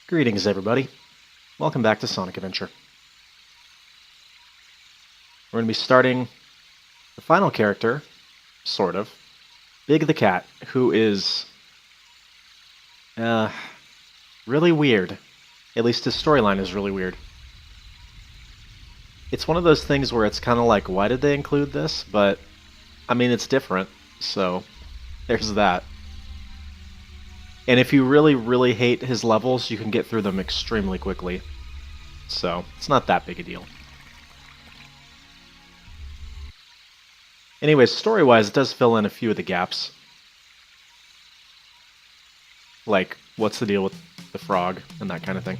Greetings, everybody. Welcome back to Sonic Adventure. We're going to be starting the final character, sort of, Big the Cat, who is really weird. At least his storyline is really weird. It's one of those things where it's kind of like, why did they include this? But, I mean, it's different, so there's that. And if you really, really hate his levels, you can get through them extremely quickly. So, it's not that big a deal. Anyways, story-wise, it does fill in a few of the gaps. Like, what's the deal with the frog and that kind of thing.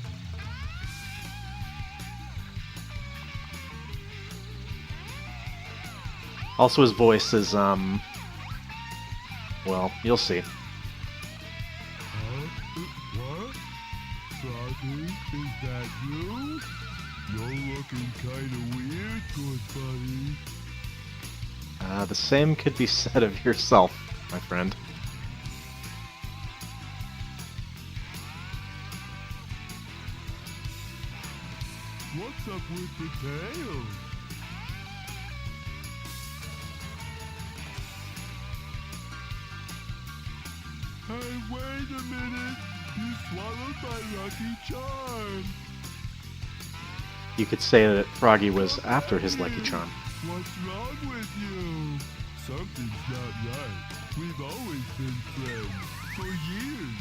Also, his voice is, well, you'll see. What? Froggy, is that you? You're looking kinda weird, good buddy. The same could be said of yourself, my friend. What's up with the tail? Hey, wait a minute! You swallowed my lucky charm! You could say that Froggy was after his Lucky Charm. What's wrong with you? Something's not right. We've always been friends. For years.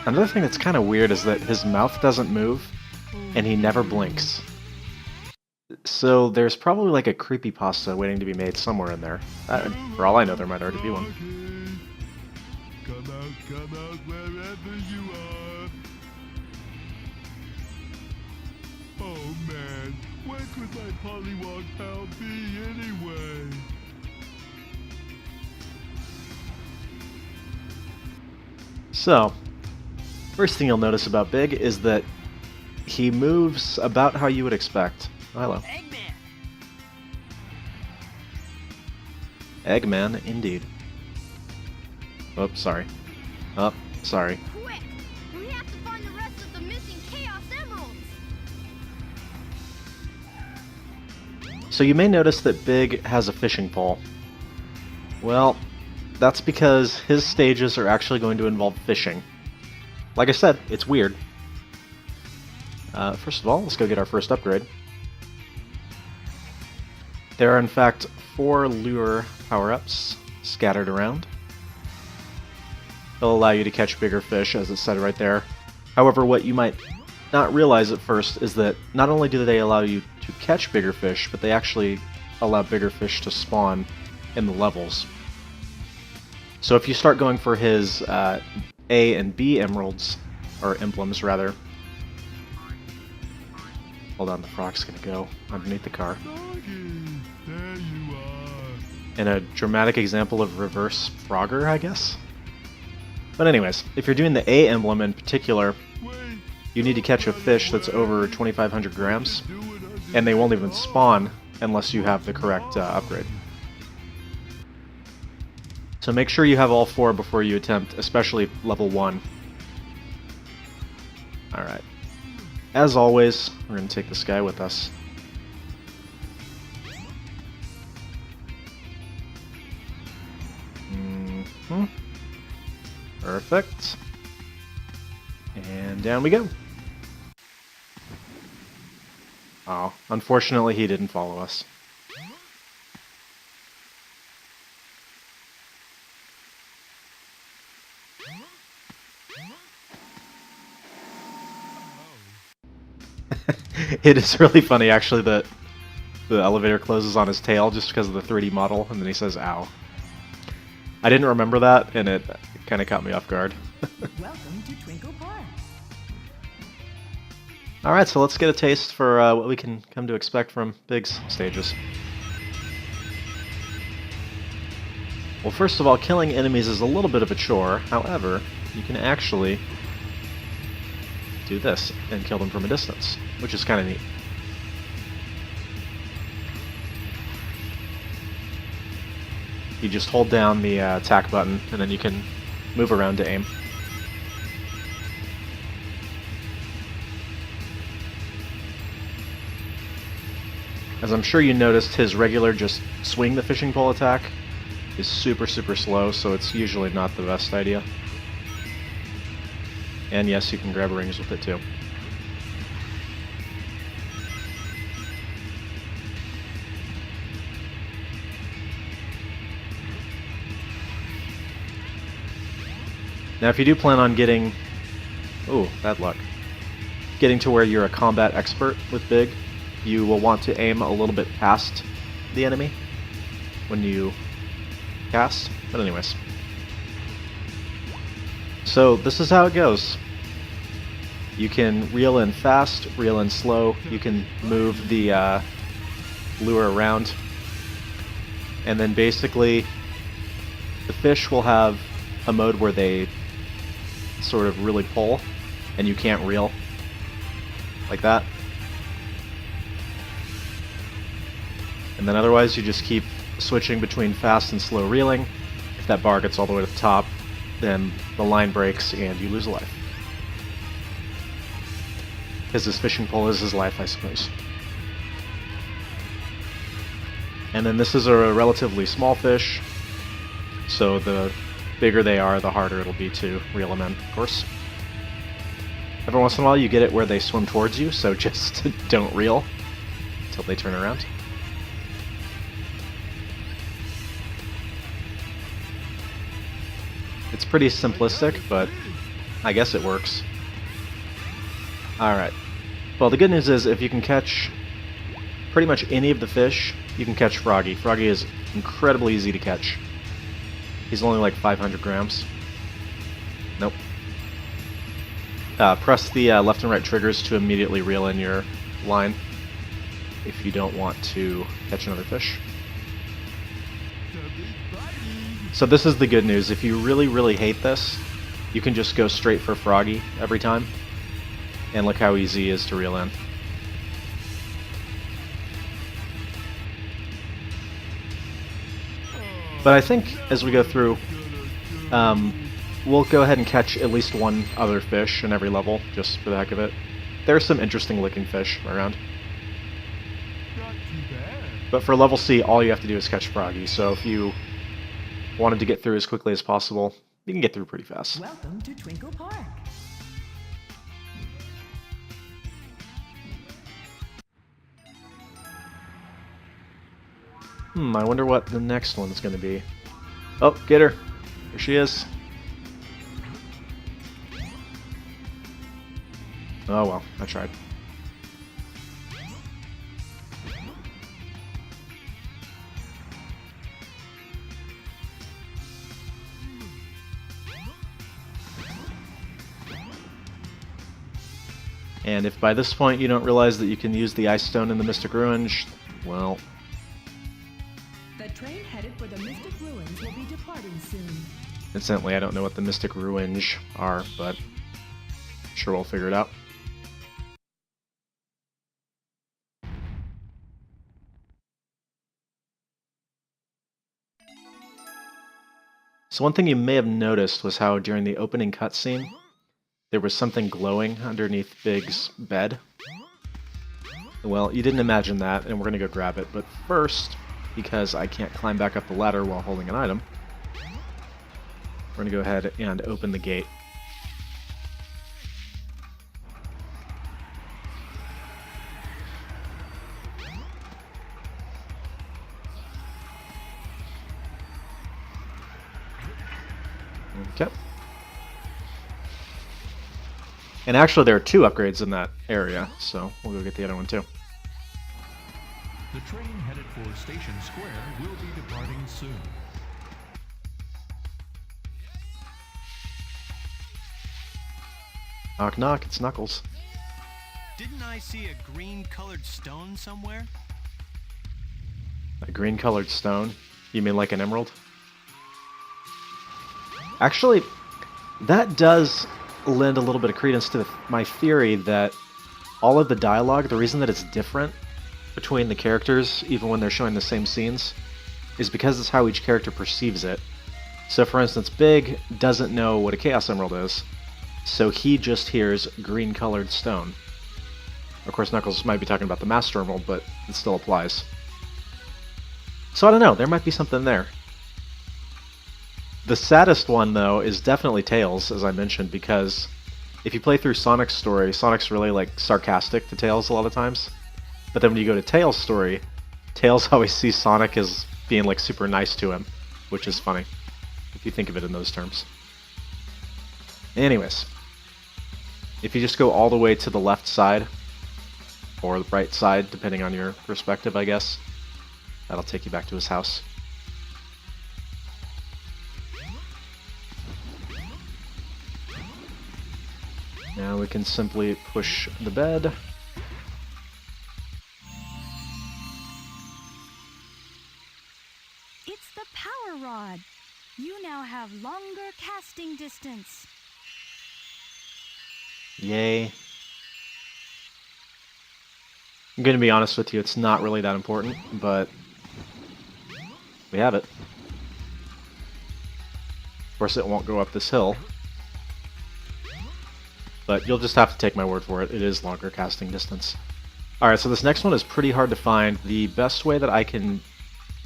Another thing that's kind of weird is that his mouth doesn't move, and he never blinks. So there's probably like a creepypasta waiting to be made somewhere in there. For all I know, there might already be one. Come out wherever you are. Oh man, where could my Pollywog pal be anyway? So, first thing you'll notice about Big is that he moves about how you would expect. Oh, hello. Eggman, indeed. Oh, sorry. Oh, sorry. Quick! We have to find the rest of the missing Chaos Emeralds! So you may notice that Big has a fishing pole. Well, that's because his stages are actually going to involve fishing. Like I said, it's weird. First of all, let's go get our first upgrade. There are in fact 4 lure power-ups scattered around. They'll allow you to catch bigger fish, as it said right there. However, what you might not realize at first is that not only do they allow you to catch bigger fish, but they actually allow bigger fish to spawn in the levels. So if you start going for his A and B emeralds, or emblems rather. Hold on, the frog's gonna go underneath the car. Froggy, there you are. In a dramatic example of reverse Frogger, I guess? But anyways, if you're doing the A emblem in particular, Wait, you need to catch a fish that's over 2,500 grams, and they won't even spawn unless you have the correct upgrade. So make sure you have all 4 before you attempt, especially level 1. Alright. As always, we're going to take this guy with us. Perfect. And down we go. Oh, unfortunately he didn't follow us. It is really funny actually that the elevator closes on his tail just because of the 3D model, and then he says ow. I didn't remember that, and it kind of caught me off guard. Welcome to Twinkle Park. Alright, so let's get a taste for what we can come to expect from Big's stages. Well, first of all, killing enemies is a little bit of a chore. However, you can actually do this and kill them from a distance, which is kind of neat. You just hold down the attack button, and then you can move around to aim. As I'm sure you noticed, his regular just swing the fishing pole attack is super slow, so it's usually not the best idea. And yes, you can grab rings with it too. Now if you do plan on getting... ooh, bad luck. Getting to where you're a combat expert with Big, you will want to aim a little bit past the enemy when you cast. But anyways. So this is how it goes. You can reel in fast, reel in slow, you can move the lure around, and then basically the fish will have a mode where they sort of really pull and you can't reel. Like that. And then otherwise you just keep switching between fast and slow reeling. If that bar gets all the way to the top, then the line breaks and you lose a life. Because this fishing pole is his life, I suppose. And then this is a relatively small fish, so the bigger they are, the harder it'll be to reel them in, of course. Every once in a while you get it where they swim towards you, so just don't reel until they turn around. It's pretty simplistic, but I guess it works. Alright. Well, the good news is if you can catch pretty much any of the fish, you can catch Froggy. Froggy is incredibly easy to catch. He's only like 500 grams. Nope. Press the left and right triggers to immediately reel in your line if you don't want to catch another fish. So this is the good news. If you really hate this, you can just go straight for Froggy every time. And look how easy he is to reel in. But I think as we go through, we'll go ahead and catch at least one other fish in every level, just for the heck of it. There are some interesting looking fish around. But for level C, all you have to do is catch Froggy, so if you wanted to get through as quickly as possible, you can get through pretty fast. Welcome to Twinkle Park. I wonder what the next one's going to be. Oh, get her. Here she is. Oh well, I tried. And if by this point you don't realize that you can use the Ice Stone in the Mystic Ruins, well... The train headed for the Mystic Ruins will be departing soon. Incidentally, I don't know what the Mystic Ruins are, but I'm sure we'll figure it out. So one thing you may have noticed was how during the opening cutscene, there was something glowing underneath Big's bed. Well, you didn't imagine that, and we're going to go grab it, but first, because I can't climb back up the ladder while holding an item, we're going to go ahead and open the gate. Okay. And actually there are 2 upgrades in that area, so we'll go get the other one too. The train headed for Station Square will be departing soon. Knock knock, it's Knuckles. Didn't I see a green-colored stone somewhere? A green colored stone? You mean like an emerald? Actually, that does lend a little bit of credence to my theory that all of the dialogue, the reason that it's different between the characters, even when they're showing the same scenes, is because it's how each character perceives it. So for instance, Big doesn't know what a Chaos Emerald is, so he just hears green colored stone. Of course, Knuckles might be talking about the Master Emerald, but it still applies. So I don't know, there might be something there. The saddest one, though, is definitely Tails, as I mentioned, because if you play through Sonic's story, Sonic's really, like, sarcastic to Tails a lot of times. But then when you go to Tails' story, Tails always sees Sonic as being, like, super nice to him, which is funny, if you think of it in those terms. Anyways, if you just go all the way to the left side, or the right side, depending on your perspective, I guess, that'll take you back to his house. Now we can simply push the bed. It's the power rod. You now have longer casting distance. Yay. I'm going to be honest with you, it's not really that important, but we have it. Of course, it won't go up this hill, but you'll just have to take my word for it. It is longer casting distance. Alright, so this next one is pretty hard to find. The best way that I can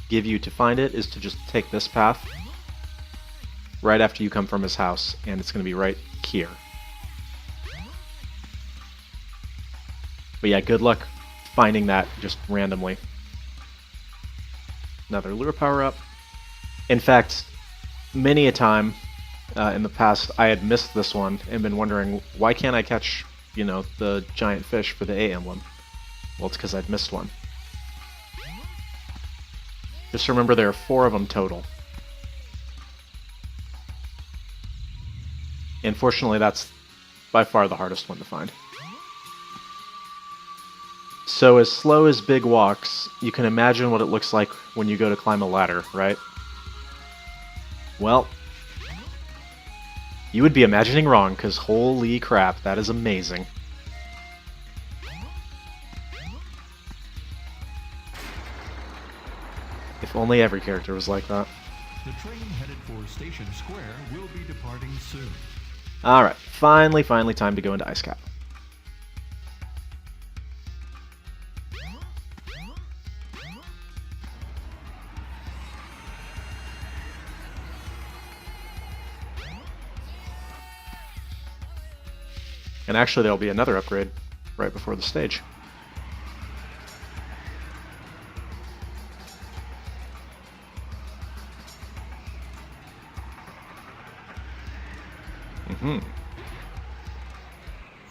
give you to find it is to just take this path right after you come from his house, and it's going to be right here. But yeah, good luck finding that just randomly. Another lure power up. In fact, many a time in the past I had missed this one and been wondering, why can't I catch, you know, the giant fish for the A emblem? Well, it's because I'd missed one. Just remember there are 4 of them total. And fortunately, that's by far the hardest one to find. So as slow as Big walks, you can imagine what it looks like when you go to climb a ladder, right? Well, you would be imagining wrong, because holy crap, that is amazing. If only every character was like that. The train headed for Station Square will be departing soon. Alright, finally time to go into Ice Cap. And actually there'll be another upgrade right before the stage.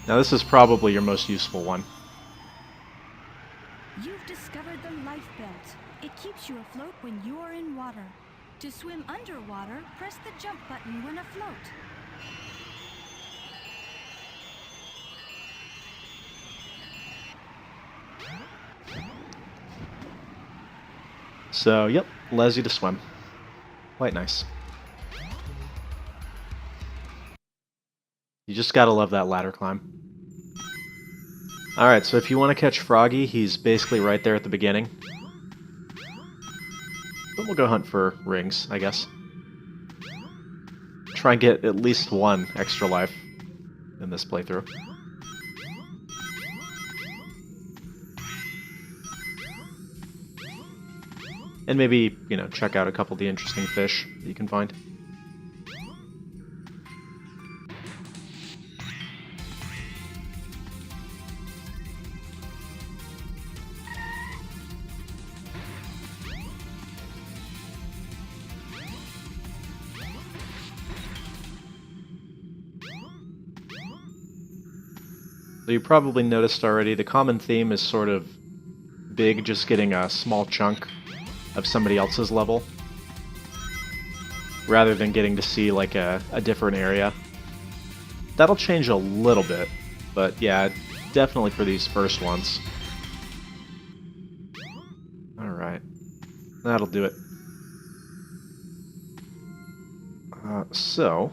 Now this is probably your most useful one. You've discovered the life belt. It keeps you afloat when you're in water. To swim underwater, press the jump button when afloat. So, yep, allows you to swim. Quite nice. You just gotta love that ladder climb. Alright, so if you want to catch Froggy, he's basically right there at the beginning. But we'll go hunt for rings, I guess. Try and get at least 1 extra life in this playthrough. And maybe, you know, check out a couple of the interesting fish that you can find. So you probably noticed already, the common theme is sort of Big just getting a small chunk of somebody else's level, rather than getting to see like a different area. That'll change a little bit, but yeah, definitely for these first ones. Alright, that'll do it. So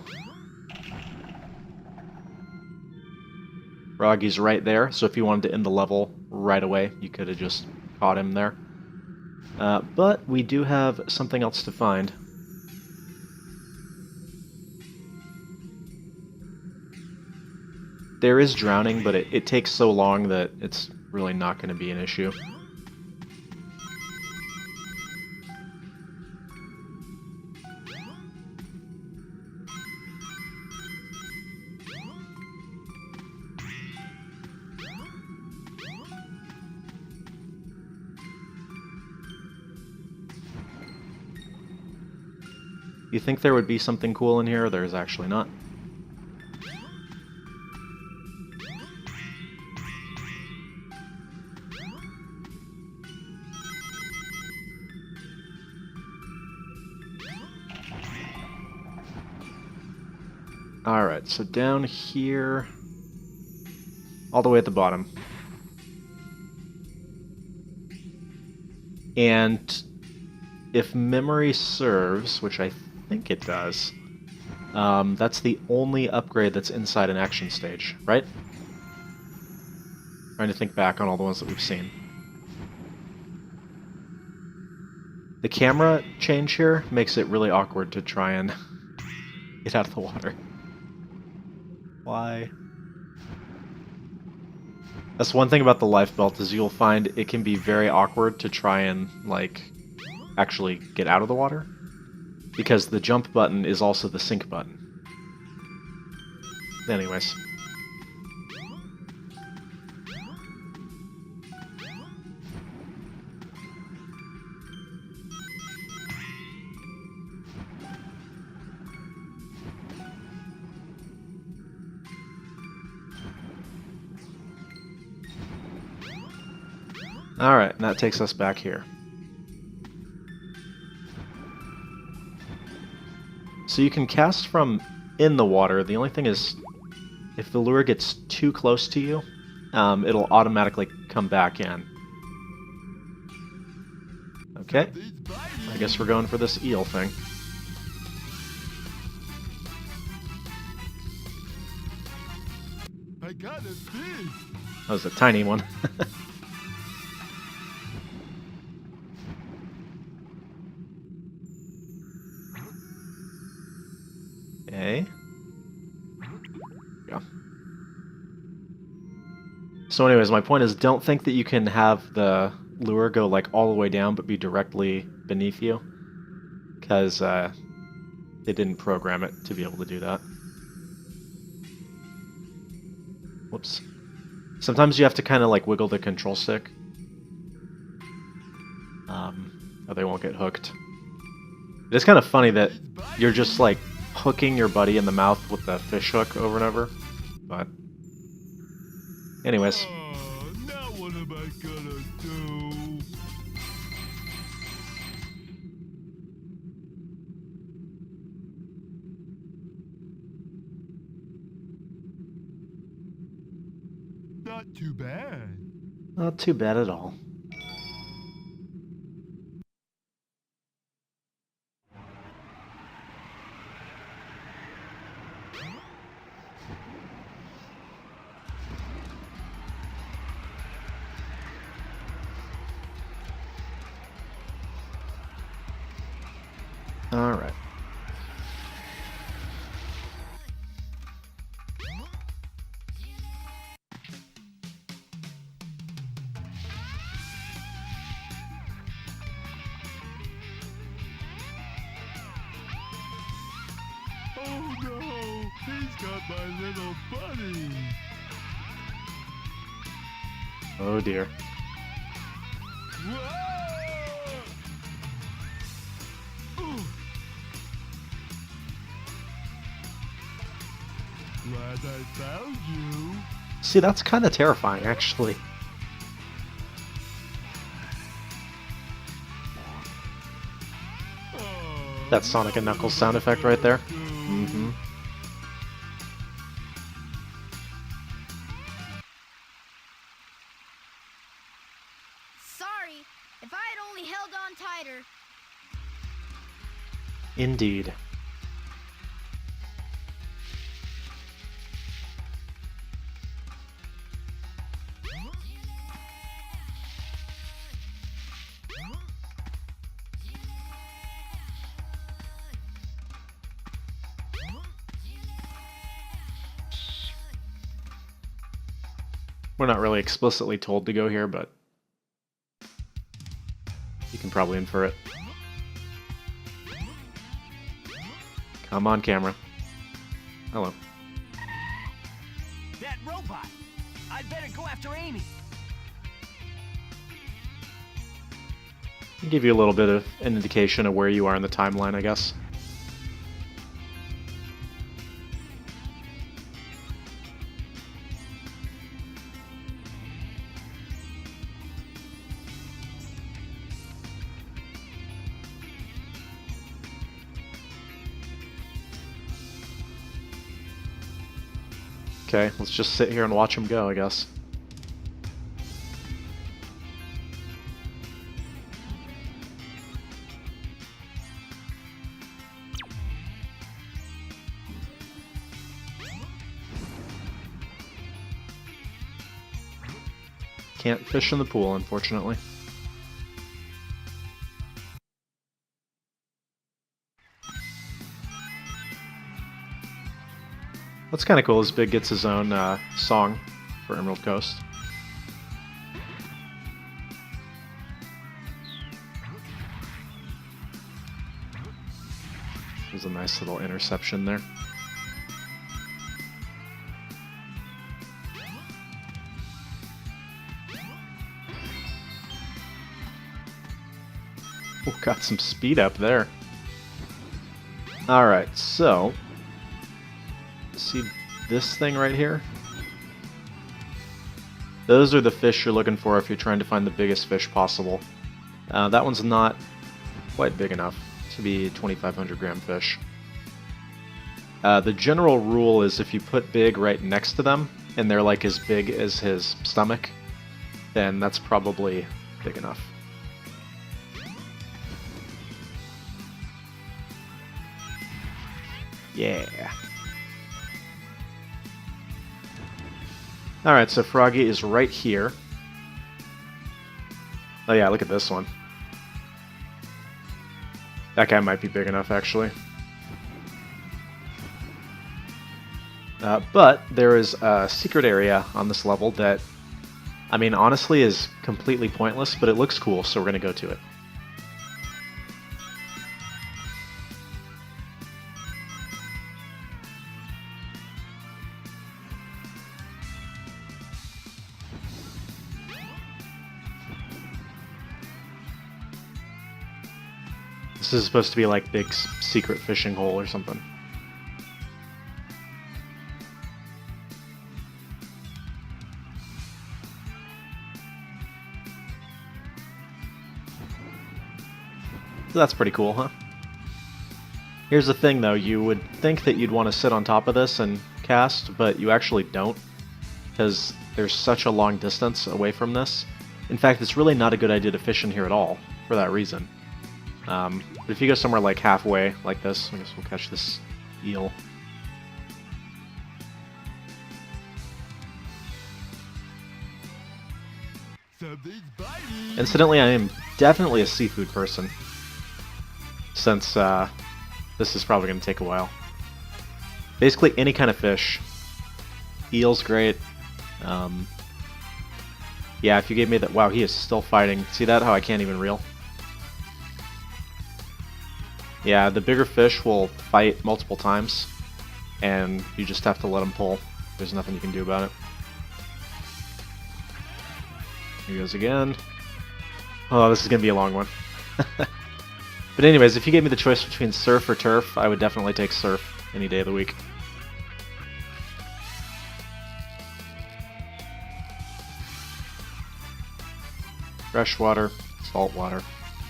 Froggy's right there, so if you wanted to end the level right away, you could have just caught him there. But we do have something else to find. there is drowning, but it takes so long that it's really not going to be an issue. You think there would be something cool in here? There's actually not. Alright, so down here, all the way at the bottom. And if memory serves, which I think it does, that's the only upgrade that's inside an action stage, right? Trying to think back on all the ones that we've seen. The camera change here makes it really awkward to try and get out of the water. Why? That's one thing about the life belt, is you'll find it can be very awkward to try and, like, actually get out of the water, because the jump button is also the sink button. Anyways. Alright, and that takes us back here. So you can cast from in the water. The only thing is, if the lure gets too close to you, it'll automatically come back in. Okay, I guess we're going for this eel thing. I got a fish. That was a tiny one. Okay. Yeah. So anyways, my point is, don't think that you can have the lure go like all the way down but be directly beneath you, because they didn't program it to be able to do that. Whoops. Sometimes you have to kind of like wiggle the control stick, or they won't get hooked. It's kind of funny that you're just like hooking your buddy in the mouth with the fish hook over and over, but anyways. Oh, now what am I gonna do? Not too bad. Not too bad at all. All right. Oh no, he's got my little buddy. Oh dear. Whoa! Ooh. Glad I found you. See, that's kind of terrifying, actually. Oh, That Sonic and Knuckles sound effect right there. Mm-hmm. Mm-hmm. Sorry, if I had only held on tighter. Indeed. We're not really explicitly told to go here, but you can probably infer it. Come on, camera. Hello. That robot! I'd better go after Amy. Give you a little bit of an indication of where you are in the timeline, I guess. Okay, let's just sit here and watch him go, I guess. Can't fish in the pool, unfortunately. What's kind of cool is Big gets his own song for Emerald Coast. There's a nice little interception there. Oh, got some speed up there. Alright, so see this thing right here? Those are the fish you're looking for if you're trying to find the biggest fish possible. That one's not quite big enough to be a 2,500 gram fish. The general rule is if you put big right next to them, and they're like as big as his stomach, then that's probably big enough. Yeah. Alright, so Froggy is right here. Oh yeah, look at this one. That guy might be big enough, actually. But there is a secret area on this level that, I mean, honestly is completely pointless, but it looks cool, so we're going to go to it. This is supposed to be like big secret fishing hole or something. So that's pretty cool, huh? Here's the thing though, you would think that you'd want to sit on top of this and cast, but you actually don't, because there's such a long distance away from this. In fact, it's really not a good idea to fish in here at all, for that reason. But if you go somewhere like halfway, like this, I guess we'll catch this eel. Something's biting. Incidentally, I am definitely a seafood person, since this is probably going to take a while. Basically any kind of fish. Eel's great. Yeah, if you gave me that... Wow, he is still fighting. See that? How I can't even reel? Yeah, the bigger fish will fight multiple times, and you just have to let them pull. There's nothing you can do about it. Here he goes again. Oh, this is going to be a long one. But anyways, if you gave me the choice between surf or turf, I would definitely take surf any day of the week. Freshwater, saltwater,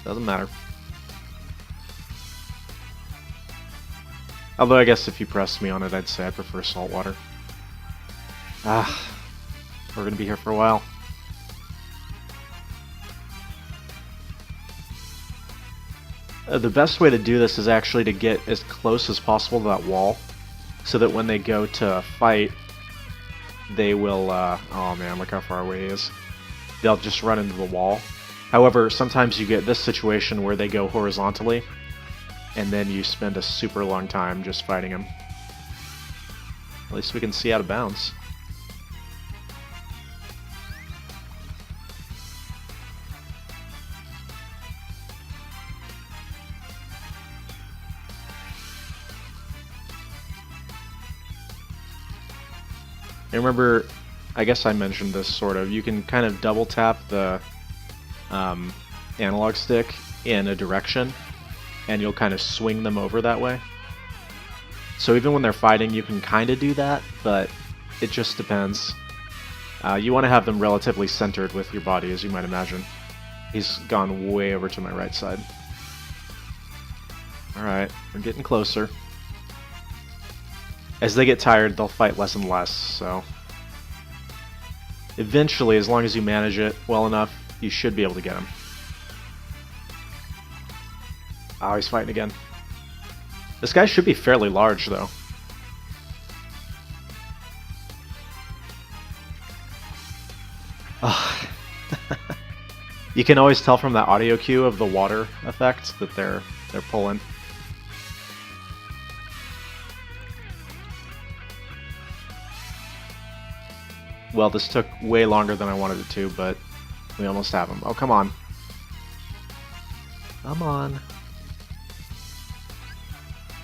doesn't matter. Although I guess if you pressed me on it, I'd say I prefer saltwater. Ah, we're gonna be here for a while. The best way to do this is actually to get as close as possible to that wall, so that when they go to fight, they will, oh man, look how far away he is. They'll just run into the wall. However, sometimes you get this situation where they go horizontally, and then you spend a super long time just fighting him. At least we can see out of bounds. And remember, I guess I mentioned this sort of, you can kind of double tap the analog stick in a direction, and you'll kind of swing them over that way. So even when they're fighting, you can kind of do that, but it just depends. You want to have them relatively centered with your body, as you might imagine. He's gone way over to my right side. Alright, we're getting closer. As they get tired, they'll fight less and less, so... Eventually, as long as you manage it well enough, you should be able to get him. Oh, he's fighting again. This guy should be fairly large, though. Oh. You can always tell from that audio cue of the water effect that they're pulling. Well, this took way longer than I wanted it to, but we almost have him. Oh, come on. Come on.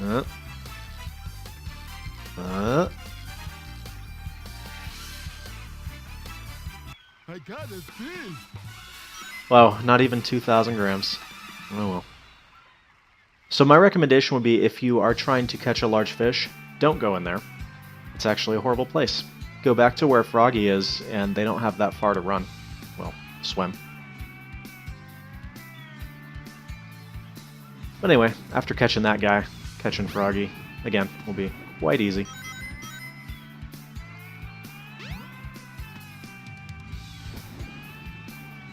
I got a fish. Wow, not even 2,000 grams. Oh well. So my recommendation would be, if you are trying to catch a large fish, don't go in there. It's actually a horrible place. Go back to where Froggy is, and they don't have that far to run. Well, swim. But anyway, after catching that guy, catching Froggy, again, will be quite easy.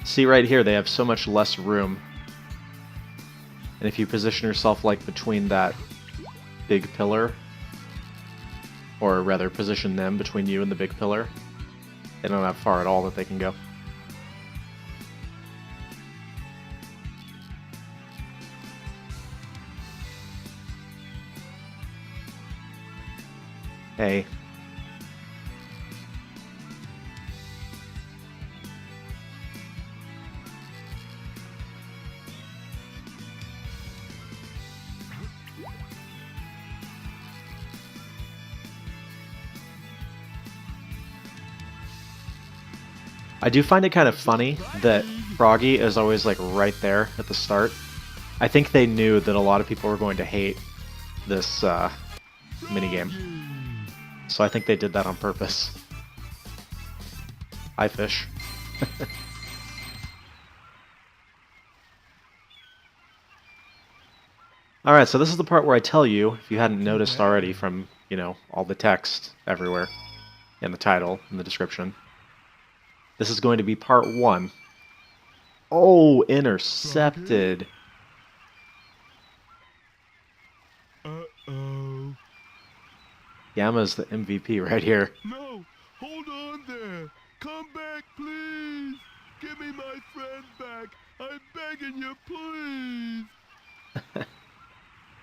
See right here, they have so much less room. And if you position yourself like between that big pillar, or rather position them between you and the big pillar, they don't have far at all that they can go. Hey. I do find it kind of funny that Froggy is always like right there at the start. I think they knew that a lot of people were going to hate this minigame. So I think they did that on purpose. Hi, fish. Alright, so this is the part where I tell you, if you hadn't noticed already from, you know, all the text everywhere, in the title, in the description. This is going to be part 1. Oh, intercepted. Uh-oh. Yama's the MVP right here. No, hold on there. Come back, please. Give me my friend back. I'm begging you, please.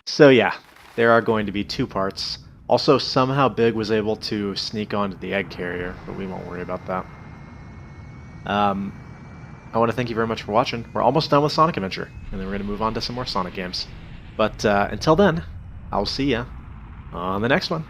So yeah, there are going to be 2 parts. Also, somehow Big was able to sneak onto the egg carrier, but we won't worry about that. I want to thank you very much for watching. We're almost done with Sonic Adventure, and then we're going to move on to some more Sonic games. But until then, I'll see ya on the next one.